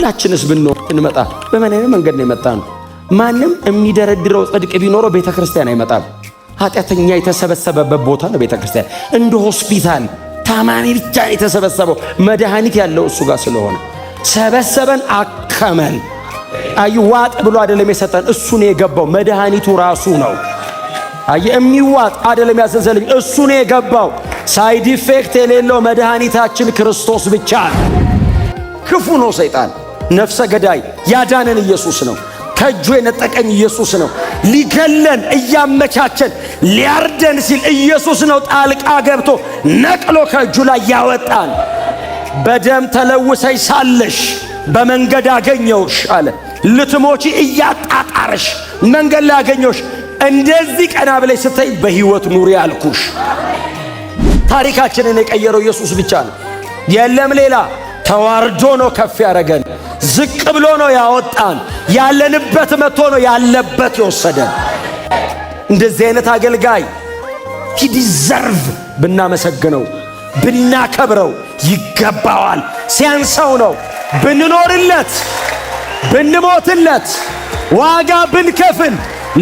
ሁላችንስ ብንመጣ በምን አይነት መንገድ ነው የመጣነው? ማንም የሚደረድረው ጽድቅ ቢኖረው ቤተክርስቲያን አይመጣም። ኃጢአተኛ የተሰበሰበበት ቦታ ነው ቤተክርስቲያን። እንደ ሆስፒታል ታማሚ ብቻ የተሰበሰበው መድኃኒት ያለው እሱ ጋር ስለሆነ ሰበሰበን፣ አከመን። አይዋጥ ብሎ አይደለም የሰጠን፣ እሱ ነው የገባው። መድኃኒቱ ራሱ ነው። የሚዋጥ አይደለም ያዘዘልኝ፣ እሱ ነው የገባው። ሳይድ ኢፌክት የሌለው መድኃኒታችን ክርስቶስ ብቻ ነው። ክፉ ነው ሰይጣን፣ ነፍሰ ገዳይ። ያዳነን ኢየሱስ ነው። ከእጁ የነጠቀኝ ኢየሱስ ነው። ሊገለን እያመቻቸን ሊያርደን ሲል ኢየሱስ ነው ጣልቃ ገብቶ ነቅሎ ከእጁ ላይ ያወጣን። በደም ተለውሰሽ ሳለሽ በመንገድ አገኘውሽ አለ። ልትሞቺ እያጣጣረሽ መንገድ ላይ አገኘውሽ። እንደዚህ ቀና ብለሽ ስትይ በሕይወት ኑሪ አልኩሽ። ታሪካችንን የቀየረው ኢየሱስ ብቻ ነው። የለም ሌላ። ተዋርዶ ነው ከፍ ያደረገን። ዝቅ ብሎ ነው ያወጣን። ያለንበት መጥቶ ነው ያለበት የወሰደን። እንደዚህ አይነት አገልጋይ ዲዘርቭ ብናመሰግነው ብናከብረው ይገባዋል። ሲያንሰው ነው ብንኖርለት ብንሞትለት ዋጋ ብንከፍል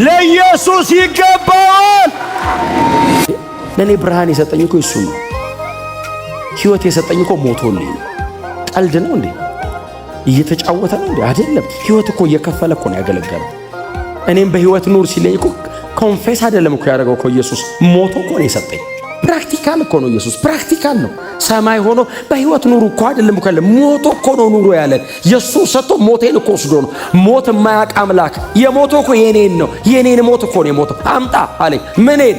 ለኢየሱስ ይገባዋል። ለኔ ብርሃን የሰጠኝ እኮ እሱ ነው። ሕይወት የሰጠኝ እኮ ሞቶልኝ ነው። ቀልድ ነው እንዴ? እየተጫወተ ነው እንዴ? አይደለም። ሕይወት እኮ እየከፈለ እኮ ነው ያገለገለው። እኔም በሕይወት ኑር ሲለኝ እኮ ኮንፌስ አይደለም እኮ ያደረገው እኮ ኢየሱስ ሞቶ እኮ ነው የሰጠኝ። ፕራክቲካል እኮ ነው ኢየሱስ፣ ፕራክቲካል ነው። ሰማይ ሆኖ በሕይወት ኑሩ እኮ አይደለም እኮ ያለ፣ ሞቶ እኮ ነው ኑሮ ያለን። ኢየሱስ ሰጥቶ ሞቴን እኮ ወስዶ ነው። ሞት የማያውቅ አምላክ የሞቶ እኮ የኔን ነው። የኔን ሞት እኮ ነው የሞተው። አምጣ አለኝ። ምኔን?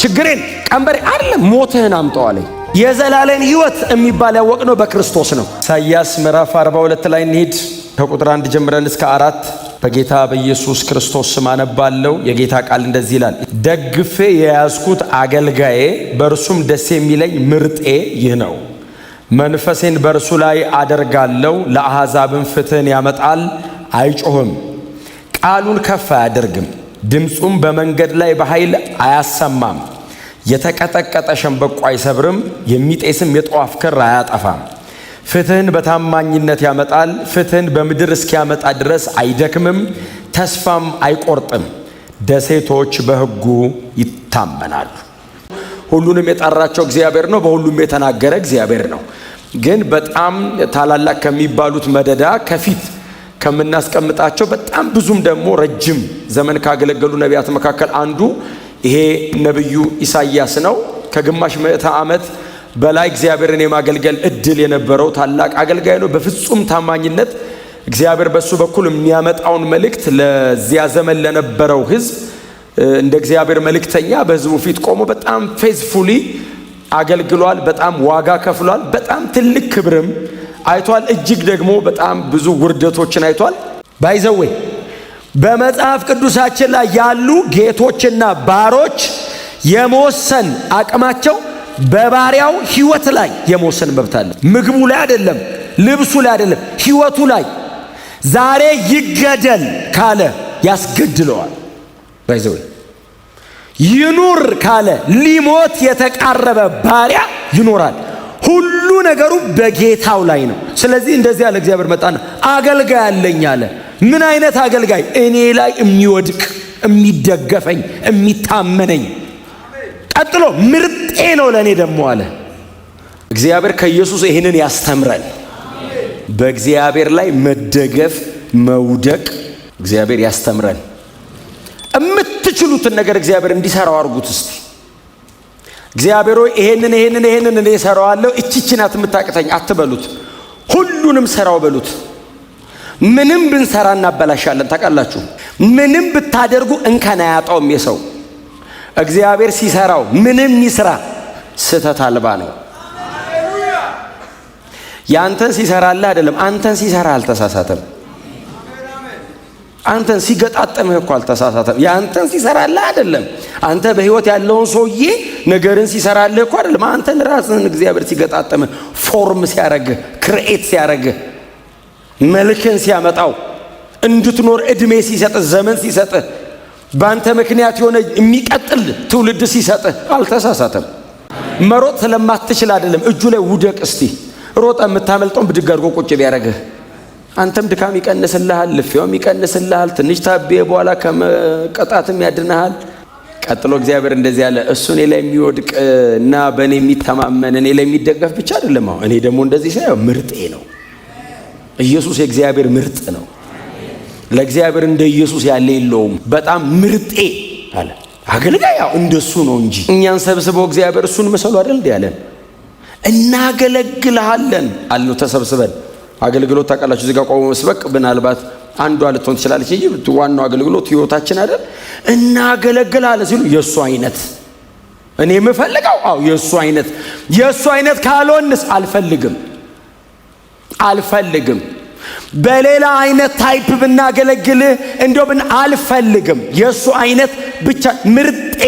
ችግሬን፣ ቀንበሬ አይደለም፣ ሞትህን አምጣው አለኝ። የዘላለም ሕይወት የሚባል ያወቅነው በክርስቶስ ነው። ኢሳይያስ ምዕራፍ 42 ላይ እንሂድ። ከቁጥር 1 ጀምረን እስከ 4 በጌታ በኢየሱስ ክርስቶስ ስም አነባለሁ። የጌታ ቃል እንደዚህ ይላል። ደግፌ የያዝኩት አገልጋዬ በእርሱም ደስ የሚለኝ ምርጤ ይህ ነው። መንፈሴን በእርሱ ላይ አደርጋለሁ። ለአሕዛብም ፍትሕን ያመጣል፣ አይጮህም፣ ቃሉን ከፍ አያደርግም፣ ድምፁም በመንገድ ላይ በኃይል አያሰማም። የተቀጠቀጠ ሸምበቆ አይሰብርም፣ የሚጤስም የጧፍ ክር አያጠፋም። ፍትሕን በታማኝነት ያመጣል። ፍትሕን በምድር እስኪያመጣ ድረስ አይደክምም፣ ተስፋም አይቆርጥም። ደሴቶች በሕጉ ይታመናሉ። ሁሉንም የጠራቸው እግዚአብሔር ነው። በሁሉም የተናገረ እግዚአብሔር ነው። ግን በጣም ታላላቅ ከሚባሉት መደዳ ከፊት ከምናስቀምጣቸው በጣም ብዙም ደግሞ ረጅም ዘመን ካገለገሉ ነቢያት መካከል አንዱ ይሄ ነብዩ ኢሳይያስ ነው። ከግማሽ ምዕተ ዓመት በላይ እግዚአብሔርን የማገልገል እድል የነበረው ታላቅ አገልጋይ ነው። በፍጹም ታማኝነት እግዚአብሔር በሱ በኩል የሚያመጣውን መልእክት ለዚያ ዘመን ለነበረው ሕዝብ እንደ እግዚአብሔር መልእክተኛ በሕዝቡ ፊት ቆሞ በጣም ፌዝፉሊ አገልግሏል። በጣም ዋጋ ከፍሏል። በጣም ትልቅ ክብርም አይቷል። እጅግ ደግሞ በጣም ብዙ ውርደቶችን አይቷል። ባይዘዌ በመጽሐፍ ቅዱሳችን ላይ ያሉ ጌቶችና ባሮች የመወሰን አቅማቸው በባሪያው ሕይወት ላይ የመወሰን መብት አለ። ምግቡ ላይ አይደለም፣ ልብሱ ላይ አይደለም፣ ሕይወቱ ላይ። ዛሬ ይገደል ካለ ያስገድለዋል። ባይዘው ይኑር ካለ ሊሞት የተቃረበ ባሪያ ይኖራል። ሁሉ ነገሩ በጌታው ላይ ነው። ስለዚህ እንደዚህ ያለ እግዚአብሔር መጣና አገልጋይ አለኝ አለ። ምን አይነት አገልጋይ? እኔ ላይ የሚወድቅ የሚደገፈኝ የሚታመነኝ። ቀጥሎ ምርጤ ነው ለእኔ ደግሞ አለ። እግዚአብሔር ከኢየሱስ ይህንን ያስተምረን። በእግዚአብሔር ላይ መደገፍ መውደቅ እግዚአብሔር ያስተምረን። የምትችሉትን ነገር እግዚአብሔር እንዲሰራው አድርጉት እስቲ። እግዚአብሔር ሆይ ይሄንን እኔ እሰራዋለሁ፣ እቺ ናት የምታቅተኝ አትበሉት። ሁሉንም ሰራው በሉት። ምንም ብንሰራ እናበላሻለን። ታውቃላችሁ፣ ምንም ብታደርጉ እንከን አያጣውም የሰው። እግዚአብሔር ሲሰራው ምንም ይስራ ስህተት አልባ ነው። ያንተን ሲሰራልህ አይደለም፣ አንተን ሲሰራ አልተሳሳተም። አንተን ሲገጣጠምህ እኮ አልተሳሳተም። ያንተን ሲሰራልህ አይደለም። አንተ በህይወት ያለውን ሰውዬ ነገርን ሲሰራልህ እኮ አይደለም። አንተን ራስህን እግዚአብሔር ሲገጣጠምህ፣ ፎርም ሲያረግህ፣ ክሬኤት ሲያረግህ፣ መልክን ሲያመጣው፣ እንድትኖር እድሜ ሲሰጥህ፣ ዘመን ሲሰጥህ፣ በአንተ ምክንያት የሆነ የሚቀጥል ትውልድ ሲሰጥህ አልተሳሳተም። መሮጥ ስለማትችል አይደለም። እጁ ላይ ውደቅ እስቲ። ሮጠ የምታመልጠውን ብድግ አድርጎ ቁጭ ቢያረግህ አንተም ድካም ይቀንስልሃል፣ ልፊያውም ይቀንስልሃል። ትንሽ ታቤ በኋላ ከመቀጣትም ያድንሃል። ቀጥሎ እግዚአብሔር እንደዚህ ያለ እሱ እኔ ላይ የሚወድቅ እና በእኔ የሚተማመን እኔ ላይ የሚደገፍ ብቻ አይደለም። እኔ ደግሞ እንደዚህ ሳይሆን ምርጤ ነው። ኢየሱስ የእግዚአብሔር ምርጥ ነው። ለእግዚአብሔር እንደ ኢየሱስ ያለ የለውም። በጣም ምርጤ አለ። አገልጋይ ያው እንደሱ ነው እንጂ እኛን ሰብስበው እግዚአብሔር እሱን መሰሉ አይደል እንዴ ያለን። እናገለግልሃለን አልነው ተሰብስበን። አገልግሎት ታውቃላችሁ፣ እዚህ ጋር ቆሞ መስበክ ምናልባት አንዷ ልትሆን ትችላለች እንጂ ዋናው አገልግሎት ሕይወታችን አይደል። እናገለግልሃለን ሲሉ የእሱ አይነት እኔ የምፈልገው የእሱ አይነት ካልሆንስ አልፈልግም። በሌላ አይነት ታይፕ ብናገለግልህ እንደው አልፈልግም። የእሱ አይነት ብቻ ምርጤ፣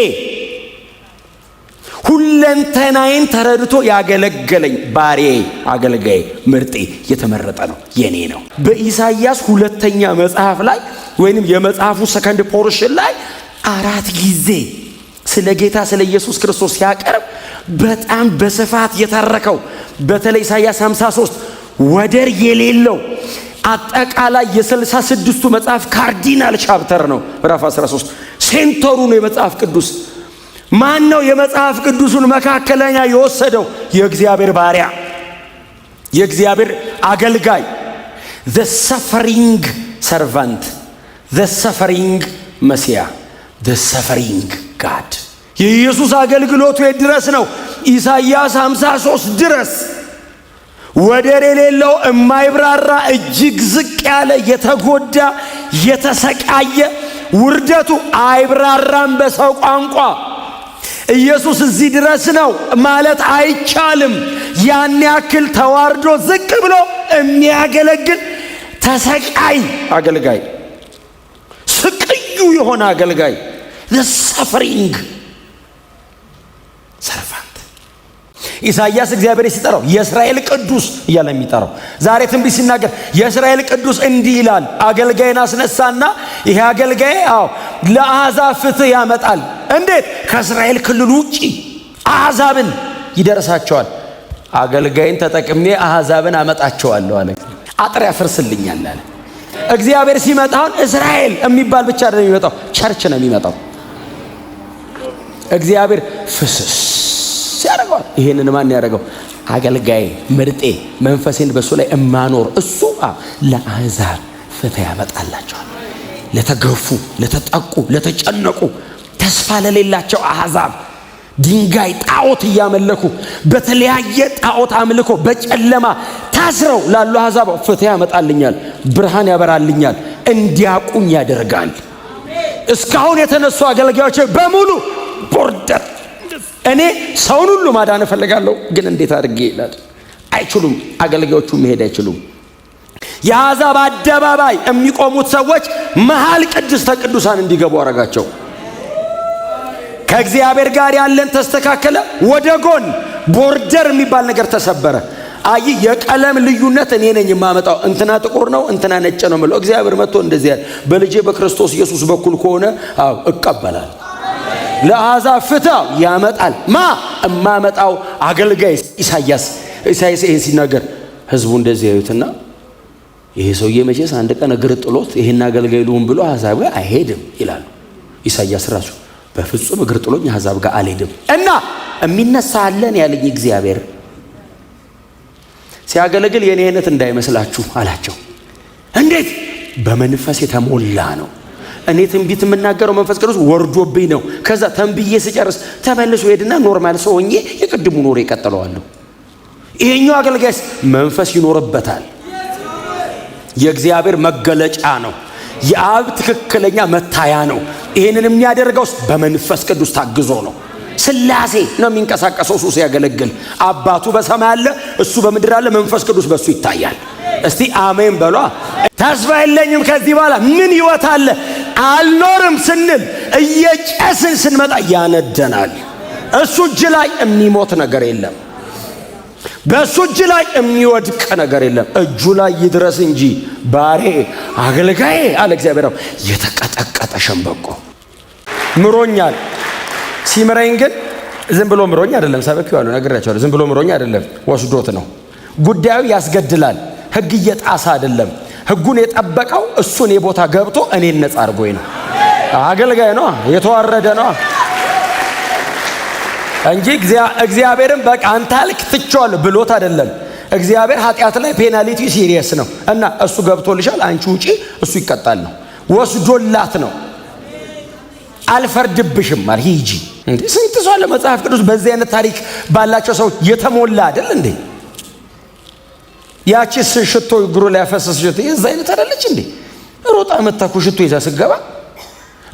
ሁለንተናዬን ተረድቶ ያገለገለኝ ባሪያዬ፣ አገልጋዬ፣ ምርጤ የተመረጠ ነው፣ የኔ ነው። በኢሳይያስ 2ኛ መጽሐፍ ላይ ወይንም የመጽሐፉ ሰከንድ ፖርሽን ላይ 4 ጊዜ ስለ ጌታ ስለ ኢየሱስ ክርስቶስ ሲያቀርብ በጣም በስፋት የተረከው በተለይ ኢሳይያስ 53 ወደር የሌለው አጠቃላይ የ66ቱ መጽሐፍ ካርዲናል ቻፕተር ነው። ምዕራፍ 13 ሴንተሩ ነው የመጽሐፍ ቅዱስ። ማን ነው የመጽሐፍ ቅዱሱን መካከለኛ የወሰደው? የእግዚአብሔር ባሪያ፣ የእግዚአብሔር አገልጋይ፣ the suffering servant, the suffering መሲያ፣ the suffering God። የኢየሱስ አገልግሎቱ ድረስ ነው ኢሳይያስ 53 ድረስ ወደር የሌለው የማይብራራ እጅግ ዝቅ ያለ የተጎዳ የተሰቃየ ውርደቱ አይብራራም በሰው ቋንቋ። ኢየሱስ እዚህ ድረስ ነው ማለት አይቻልም። ያን ያክል ተዋርዶ ዝቅ ብሎ የሚያገለግል ተሰቃይ አገልጋይ፣ ስቅዩ የሆነ አገልጋይ፣ the suffering servant። ኢሳይያስ እግዚአብሔር ሲጠራው የእስራኤል ቅዱስ እያለ የሚጠራው ዛሬ ትንቢት ሲናገር የእስራኤል ቅዱስ እንዲህ ይላል። አገልጋይን አስነሳና ይሄ አገልጋይ ለአሕዛብ ፍትህ ያመጣል። እንዴት? ከእስራኤል ክልል ውጪ አሕዛብን ይደርሳቸዋል። አገልጋይን ተጠቅሜ አሕዛብን አመጣቸዋለሁ አለ። አጥር ያፈርስልኛል አለ። እግዚአብሔር ሲመጣ እስራኤል የሚባል ብቻ አይደለም የሚመጣው፣ ቸርች ነው የሚመጣው። እግዚአብሔር ፍስስ ያደርገዋል። ይሄንን ማን ያደርገው? አገልጋይ፣ ምርጤ፣ መንፈሴን በሱ ላይ እማኖር እሱ ለአሕዛብ ፍትህ ያመጣላቸዋል። ለተገፉ፣ ለተጠቁ፣ ለተጨነቁ፣ ተስፋ ለሌላቸው አሕዛብ ድንጋይ ጣዖት እያመለኩ በተለያየ ጣዖት አምልኮ በጨለማ ታስረው ላሉ አሕዛብ ፍትህ ያመጣልኛል፣ ብርሃን ያበራልኛል፣ እንዲያቁኝ ያደርጋል። እስካሁን የተነሱ አገልጋዮች በሙሉ ቦርደር እኔ ሰውን ሁሉ ማዳን እፈልጋለሁ፣ ግን እንዴት አድርጌ ይላል። አይችሉም። አገልጋዮቹ መሄድ አይችሉም። የአሕዛብ አደባባይ የሚቆሙት ሰዎች መሃል ቅድስተ ቅዱሳን እንዲገቡ አረጋቸው። ከእግዚአብሔር ጋር ያለን ተስተካከለ። ወደ ጎን ቦርደር የሚባል ነገር ተሰበረ። የቀለም ልዩነት እኔ ነኝ የማመጣው። እንትና ጥቁር ነው፣ እንትና ነጭ ነው የምለው። እግዚአብሔር መጥቶ እንደዚህ ያለ በልጄ በክርስቶስ ኢየሱስ በኩል ከሆነ እቀበላል። ለአሕዛብ ፍትህ ያመጣል። እማመጣው አገልጋይ ኢሳይያስ ይሄን ሲናገር ህዝቡ እንደዚህ ያዩትና ይሄ ሰውዬ መቼስ አንድ ቀን እግር ጥሎት ይሄን አገልጋይ ልሁን ብሎ አሕዛብ ጋር አይሄድም ይላሉ። ኢሳይያስ ራሱ በፍጹም እግር ጥሎኝ አሕዛብ ጋር አልሄድም እና የሚነሳ አለን ያለኝ እግዚአብሔር ሲያገለግል የኔ አይነት እንዳይመስላችሁ አላቸው። እንዴት? በመንፈስ የተሞላ ነው። እኔ ትንቢት የምናገረው መንፈስ ቅዱስ ወርዶብኝ ነው። ከዛ ተንብዬ ስጨርስ ተመልሶ ሄድና ኖርማል ሰው ሆኜ የቅድሙ ኖር ይቀጥለዋለሁ። ይሄኛው አገልጋይስ መንፈስ ይኖርበታል። የእግዚአብሔር መገለጫ ነው። የአብ ትክክለኛ መታያ ነው። ይሄንን የሚያደርገው በመንፈስ ቅዱስ ታግዞ ነው። ስላሴ ነው የሚንቀሳቀሰው። እሱ ሲያገለግል አባቱ በሰማይ አለ፣ እሱ በምድር አለ፣ መንፈስ ቅዱስ በሱ ይታያል። እስቲ አሜን በሏ። ተስፋ የለኝም ከዚህ በኋላ ምን ህይወት አለ አልኖርም ስንል እየጨስን ስንመጣ ያነደናል። እሱ እጅ ላይ የሚሞት ነገር የለም። በእሱ እጅ ላይ የሚወድቅ ነገር የለም። እጁ ላይ ይድረስ እንጂ ባሬ አገልጋዬ አለ እግዚአብሔር። የተቀጠቀጠ ሸምበቆ ምሮኛል። ሲምረኝ ግን ዝም ብሎ ምሮኝ አይደለም። ሰበኪው ያለው ነግሬያቸዋለሁ። ዝም ብሎ ምሮኝ አይደለም፣ ወስዶት ነው። ጉዳዩ ያስገድላል። ህግ እየጣሰ አይደለም። ሕጉን የጠበቀው እሱን የቦታ ገብቶ እኔን ነፃ አድርጎኝ ነው። አገልጋይ ነው፣ የተዋረደ ነው እንጂ እግዚአብሔርን በቃ አንተ አልክ ትቼዋለሁ ብሎት አይደለም። እግዚአብሔር ኃጢአት ላይ ፔናሊቲ ሲሪየስ ነው እና እሱ ገብቶልሻል አንቺ ውጪ እሱ ይቀጣል ነው ወስዶላት ነው። አልፈርድብሽም ማለት ሂጂ እንዴ። ስንት ሰው አለ መጽሐፍ ቅዱስ በዚህ አይነት ታሪክ ባላቸው ሰው የተሞላ አይደል እንዴ? ያቺስ ሽቶ እግሩ ላይ ያፈሰሰችው የዛ አይነት አይደለች እንዴ? ሮጣ መታኩ ሽቶ ይዛ ስገባ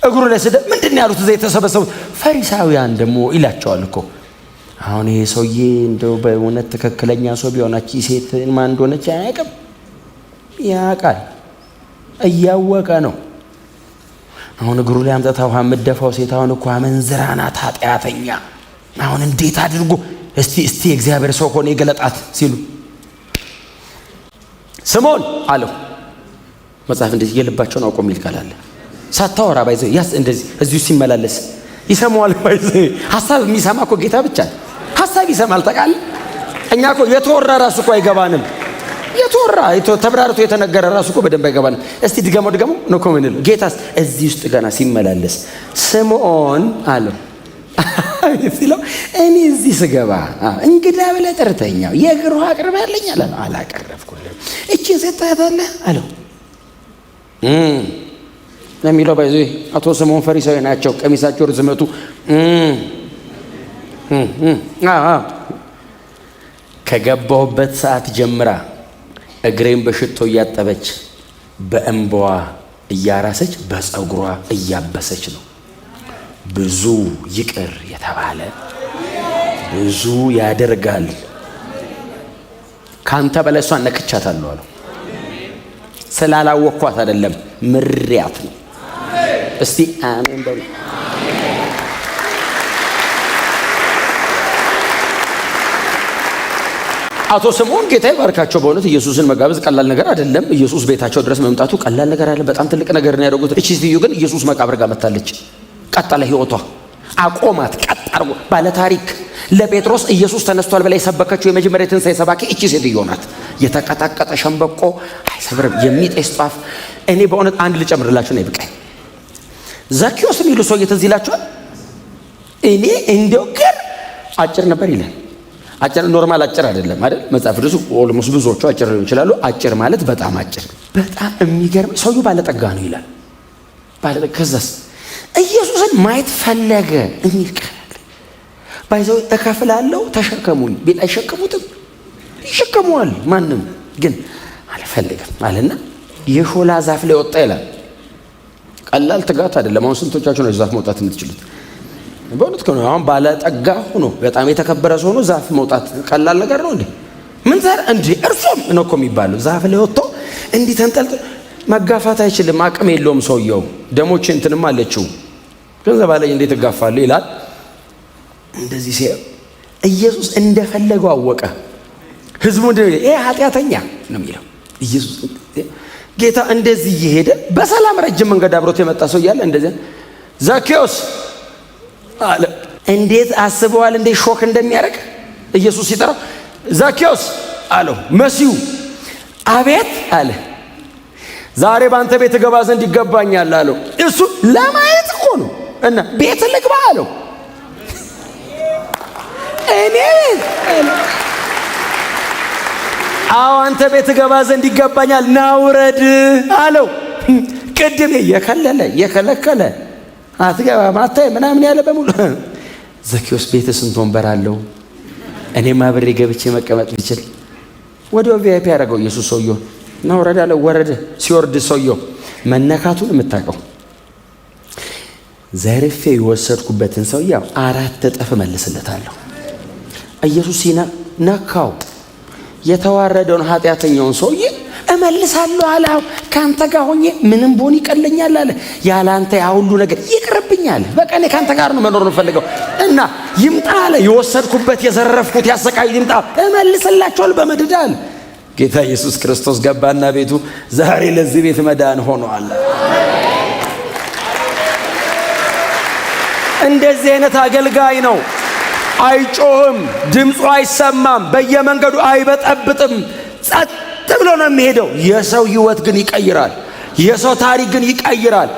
እግሩ ላይ ስደ ምንድነው ያሉት? እዛ የተሰበሰቡት ፈሪሳውያን ደግሞ ይላቸዋል እኮ አሁን ይሄ ሰውዬ እንደው በእውነት ትክክለኛ ሰው ቢሆናች ሴት ማን እንደሆነች አያውቅም? ያውቃል፣ እያወቀ ነው። አሁን እግሩ ላይ አምጥታ ውሃ የምትደፋው ሴት አሁን እኮ አመንዝራ ናት፣ ኃጢአተኛ። አሁን እንዴት አድርጎ እስቲ እግዚአብሔር ሰው ሆነ ይገለጣት ሲሉ ስምዖን አለው። መጽሐፍ እንደዚህ የልባቸውን አውቆ የሚል ቃል አለ። ሳታወራ ባይዘው ያስ እንደዚህ እዚሁ ሲመላለስ ይሰማዋል። ባይዘው ሐሳብ የሚሰማ እኮ ጌታ ብቻ ነው። ሐሳብ ይሰማል። ታውቃለህ፣ እኛ እኮ የተወራ ራሱ እኮ አይገባንም። የተወራ ተብራርቶ የተነገረ ራሱ እኮ በደንብ አይገባንም። እስቲ ድገመው ነው እኮ ምንለው። ጌታስ እዚህ ውስጥ ገና ሲመላለስ ስምዖን አለው ሲለው እኔ እዚህ ስገባ እንግዳ ብለህ ጠርተኛው የእግር ውሃ አቅርበህልኝ አለ። አላቀረብኩልህም። እቺን ሰጥተሃታለህ አለው የሚለው ባይዘው አቶ ስምዖን ፈሪሳዊ ናቸው። ቀሚሳቸው ርዝመቱ ከገባሁበት ሰዓት ጀምራ እግሬን በሽቶ እያጠበች በእንባዋ እያራሰች በፀጉሯ እያበሰች ነው። ብዙ ይቅር የተባለ ብዙ ያደርጋል። ካንተ በላይ እሷን ነክቻታለሁ አለው። ስላላወቅኳት አይደለም ምሪያት ነው። እስቲ አሜን በሉ። አቶ ስምዖን ጌታ ይባርካቸው። በእውነት ኢየሱስን መጋበዝ ቀላል ነገር አይደለም። ኢየሱስ ቤታቸው ድረስ መምጣቱ ቀላል ነገር አይደለም። በጣም ትልቅ ነገር ነው ያደረጉት። እቺ ሴትዮ ግን ኢየሱስ መቃብር ጋር መታለች። ቀጠለ ህይወቷ፣ አቆማት። ቀጥ አድርጎ ባለ ታሪክ ለጴጥሮስ ኢየሱስ ተነስቷል ብላ የሰበከችው የመጀመሪያ ትንሣኤ ሰባኪ እቺ ሴትዮ ናት። የተቀጠቀጠ ሸምበቆ አይሰብርም፣ የሚጤስ ጧፍ። እኔ በእውነት አንድ ልጨምርላችሁ ነው ይብቃኝ። ዘኪዮስ የሚሉ ሰው ትዝ ይላችኋል። እኔ እንደው ግን አጭር ነበር ይላል። አጭር ኖርማል አጭር አይደለም አይደል? መጽሐፍ ቅዱስ ኦልሞስት ብዙዎቹ አጭር ሊሆኑ ይችላሉ። አጭር ማለት በጣም አጭር፣ በጣም የሚገርም ሰውዬው ባለጠጋ ነው ይላል። ባለጠጋ ከዛስ ኢየሱስን ማየት ፈለገ የሚል ቃል ባይዘው እከፍላለሁ ተሸከሙኝ ቢል አይሸከሙትም? ይሸከሙዋል። ማንም ግን አልፈልግም አለና የሾላ ዛፍ ላይ ወጣ ይላል። ቀላል ትጋት አይደለም። አሁን ስንቶቻችሁ ነው ዛፍ መውጣት የምትችሉት? በእውነት ከሆነ አሁን ባለጠጋ ሆኖ በጣም የተከበረ ሰው ሆኖ ዛፍ መውጣት ቀላል ነገር ነው እንዴ? ምን ዘር እንዴ? እርሱም ነው እኮ የሚባለው። ዛፍ ላይ ወጥቶ እንዲህ ተንጠልጥሎ መጋፋት አይችልም። አቅም የለውም ሰውየው። ደሞች እንትንም አለችው ገንዘብ አለኝ እንዴት እጋፋለሁ ይላል። እንደዚህ ሲያ ኢየሱስ እንደፈለገው አወቀ። ህዝቡ ይሄ ኃጢአተኛ ነው የሚለው ኢየሱስ ጌታ እንደዚህ እየሄደ በሰላም ረጅም መንገድ አብሮት የመጣ ሰው እያለ እንደዚህ ዘኪዮስ አለ። እንዴት አስበዋል? እንዴት ሾክ እንደሚያደርግ ኢየሱስ ሲጠራው ዘኪዮስ አለው። መሲሁ አቤት አለ። ዛሬ በአንተ ቤት ገባ ዘንድ ይገባኛል አለው። እሱ ለማየት እኮ ነው እና ቤት ልግባ አለው። እኔ አዎ አንተ ቤት ገባ ዘንድ ይገባኛል ናውረድ አለው። ቅድም የከለከለ አትገባም አታይ ምናምን ያለ በሙሉ ዘኪዮስ ቤት ስንት ወንበር አለው? እኔም አብሬ ገብቼ መቀመጥ ብችል። ወዲያው ቪአይፒ ያደረገው ኢየሱስ ሰውየው ናውረድ አለው። ወረደ። ሲወርድ ሰውየው መነካቱን የምታውቀው ዘርፌ የወሰድኩበትን ሰውየው 4 እጥፍ መልስለታለሁ። ኢየሱስ ነካው። የተዋረደውን ኃጢአተኛውን ሰውዬ እመልሳለሁ አለ። ካንተ ጋር ሆኜ ምንም ቦን ይቀለኛል አለ። ያለ አንተ ያ ሁሉ ነገር ይቅርብኛል። በቃ እኔ ካንተ ጋር ነው መኖር ነው ፈልገው እና ይምጣ አለ። የወሰድኩበት የዘረፍኩት ያሰቃይ ይምጣ እመልስላችኋለሁ በመድዳ አለ። ጌታ ኢየሱስ ክርስቶስ ገባና ቤቱ ዛሬ ለዚህ ቤት መዳን ሆኗል። እንደዚህ አይነት አገልጋይ ነው። አይጮህም፣ ድምፁ አይሰማም፣ በየመንገዱ አይበጠብጥም። ጸጥ ቀጥ ብሎ ነው የሚሄደው። የሰው ህይወት ግን ይቀይራል። የሰው ታሪክ ግን ይቀይራል።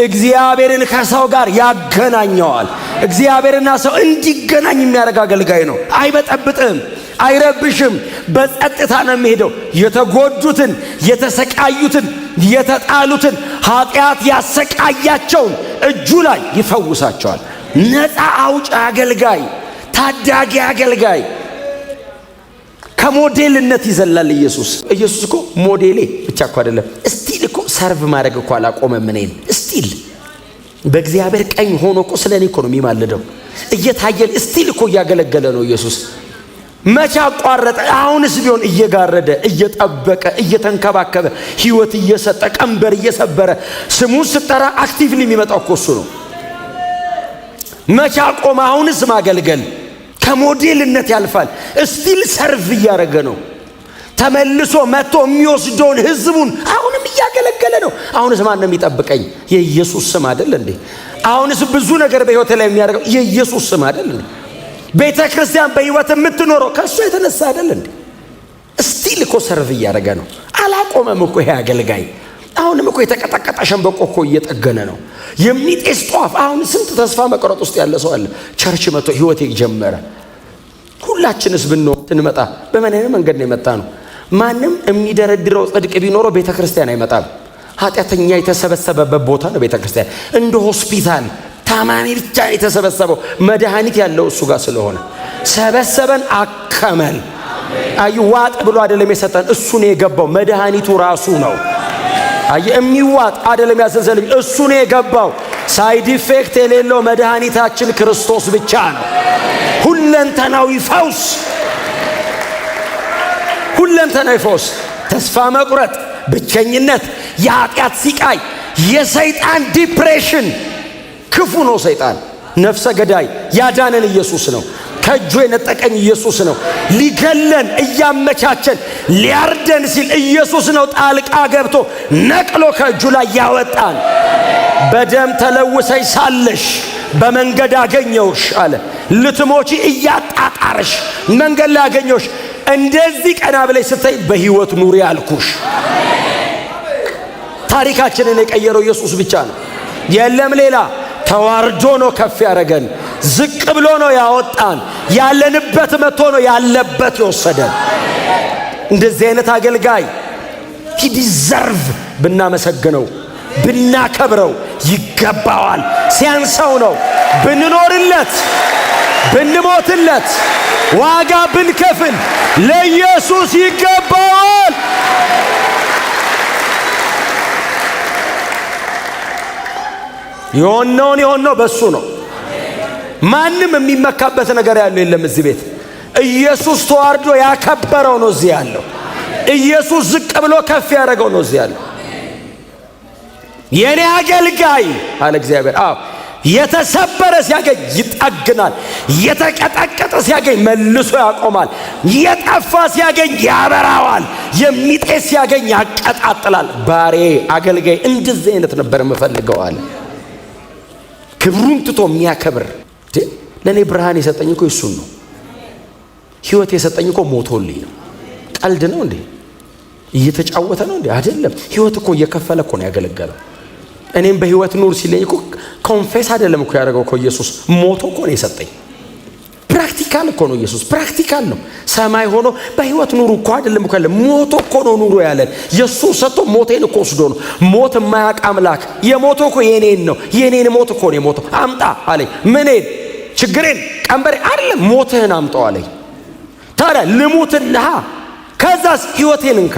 እግዚአብሔርን ከሰው ጋር ያገናኘዋል። እግዚአብሔርና ሰው እንዲገናኝ የሚያደርግ አገልጋይ ነው። አይበጠብጥም፣ አይረብሽም። በጸጥታ ነው የሚሄደው። የተጎዱትን፣ የተሰቃዩትን፣ የተጣሉትን ኃጢአት ያሰቃያቸውን እጁ ላይ ይፈውሳቸዋል። ነፃ አውጭ አገልጋይ፣ ታዳጊ አገልጋይ። ከሞዴልነት ይዘላል ኢየሱስ እኮ ሞዴሌ ብቻ እኮ አይደለም። እስቲል እኮ ሰርቭ ማድረግ እኮ አላቆመም። እኔን እስቲል በእግዚአብሔር ቀኝ ሆኖ እኮ ስለኔ እኮ ነው የሚማልደው። እየታየን እስቲል እኮ እያገለገለ ነው ኢየሱስ። መቼ አቋረጠ? አሁንስ ቢሆን እየጋረደ፣ እየጠበቀ፣ እየተንከባከበ፣ ህይወት እየሰጠ፣ ቀንበር እየሰበረ ስሙን ስጠራ አክቲቭሊ የሚመጣው እኮ እሱ ነው። መቼ አቆመ? አሁንስ ማገልገል ከሞዴልነት ያልፋል። እስቲል ሰርቭ እያደረገ ነው። ተመልሶ መጥቶ የሚወስደውን ህዝቡን አሁንም እያገለገለ ነው። አሁንስ ማን ነው የሚጠብቀኝ? የኢየሱስ ስም አይደል እንዴ? አሁንስ ብዙ ነገር በህይወት ላይ የሚያደርገው የኢየሱስ ስም አይደል እንዴ? ቤተ ክርስቲያን በህይወት የምትኖረው ከእሱ የተነሳ አይደል እንዴ? እስቲል እኮ ሰርቭ እያደረገ ነው። አላቆመም እኮ ይሄ አገልጋይ። አሁንም እኮ የተቀጠቀጠ ሸንበቆ እኮ እየጠገነ ነው። የሚጤስ ጧፍ። አሁን ስንት ተስፋ መቁረጥ ውስጥ ያለ ሰው አለ። ቸርች መጥቶ ህይወት ጀመረ። ሁላችንስ ብንመጣ በምን አይነት መንገድ ነው የመጣ ነው? ማንም የሚደረድረው ጽድቅ ቢኖረው ቤተ ክርስቲያን አይመጣም። ኃጢአተኛ የተሰበሰበበት ቦታ ነው ቤተ ክርስቲያን። እንደ ሆስፒታል ታማሚ ብቻ የተሰበሰበው፣ መድኃኒት ያለው እሱ ጋር ስለሆነ ሰበሰበን፣ አከመን። አይዋጥ ብሎ አይደለም የሰጠን፣ እሱ ነው የገባው። መድኃኒቱ ራሱ ነው። የሚዋጥ አይደለም ያዘዘልኝ፣ እሱ ነው የገባው። ሳይድ ኢፌክት የሌለው መድኃኒታችን ክርስቶስ ብቻ ነው። ሁለንተናዊ ፈውስ፣ ሁለንተናዊ ፈውስ። ተስፋ መቁረጥ፣ ብቸኝነት፣ የኃጢአት ሲቃይ፣ የሰይጣን ዲፕሬሽን። ክፉ ነው ሰይጣን፣ ነፍሰ ገዳይ። ያዳነን ኢየሱስ ነው። ከእጁ የነጠቀኝ ኢየሱስ ነው። ሊገለን እያመቻቸን ሊያርደን ሲል ኢየሱስ ነው ጣልቃ ገብቶ ነቅሎ ከእጁ ላይ ያወጣን። በደም ተለውሰሽ ሳለሽ በመንገድ አገኘውሽ አለ። ልትሞቺ እያጣጣረሽ መንገድ ላይ አገኘውሽ። እንደዚህ ቀና ብለሽ ስታይ በህይወት ኑሪ አልኩሽ። ታሪካችንን የቀየረው ኢየሱስ ብቻ ነው። የለም ሌላ። ተዋርዶ ነው ከፍ ያደረገን። ዝቅ ብሎ ነው ያወጣን። ያለንበት መጥቶ ነው ያለበት የወሰደን። እንደዚህ አይነት አገልጋይ ዲዘርቭ ብናመሰግነው፣ ብናከብረው ይገባዋል። ሲያንሰው ነው ብንኖርለት፣ ብንሞትለት፣ ዋጋ ብንከፍል ለኢየሱስ ይገባዋል። የሆነው በሱ ነው። ማንም የሚመካበት ነገር ያለው የለም እዚህ ቤት። ኢየሱስ ተዋርዶ ያከበረው ነው እዚህ ያለው። ኢየሱስ ዝቅ ብሎ ከፍ ያደረገው ነው እዚህ ያለው። የኔ አገልጋይ አለ እግዚአብሔር። የተሰበረ ሲያገኝ ይጠግናል። የተቀጠቀጠ ሲያገኝ መልሶ ያቆማል። የጠፋ ሲያገኝ ያበራዋል። የሚጤስ ሲያገኝ ያቀጣጥላል። ባሬ አገልጋይ እንደዚህ አይነት ነበር የምፈልገው አለ። ክብሩን ትቶ የሚያከብር። ለእኔ ብርሃን የሰጠኝ እኮ እሱን ነው። ህይወት የሰጠኝ እኮ ሞቶልኝ ነው። ቀልድ ነው እንዴ? እየተጫወተ ነው እንዴ? አይደለም። ህይወት እኮ እየከፈለ እኮ ነው ያገለገለው። እኔም በህይወት ኑር ሲለኝ እኮ ኮንፌስ አይደለም እኮ ያደረገው እኮ ኢየሱስ ሞቶ እኮ ነው የሰጠኝ። ፕራክቲካል እኮ ነው ኢየሱስ፣ ፕራክቲካል ነው። ሰማይ ሆኖ በህይወት ኑሩ እኮ አይደለም እኮ ያለ፣ ሞቶ እኮ ነው ኑሩ ያለን። ኢየሱስ ሰጥቶ ሞቴን እኮ ወስዶ ነው። ሞት የማያውቅ አምላክ የሞተው እኮ የኔን ነው። የኔን ሞት እኮ ነው የሞተው። አምጣ አለኝ። ምኔን? ችግሬን፣ ቀንበሬ አይደለም፣ ሞትህን አምጣው አለኝ። ታዲያ ልሙትልሃ፣ ከዛስ ህይወቴን እንካ።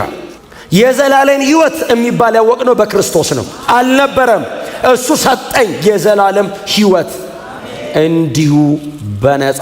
የዘላለም ህይወት የሚባል ያወቅነው በክርስቶስ ነው። አልነበረም፣ እሱ ሰጠኝ የዘላለም ህይወት እንዲሁ በነፃ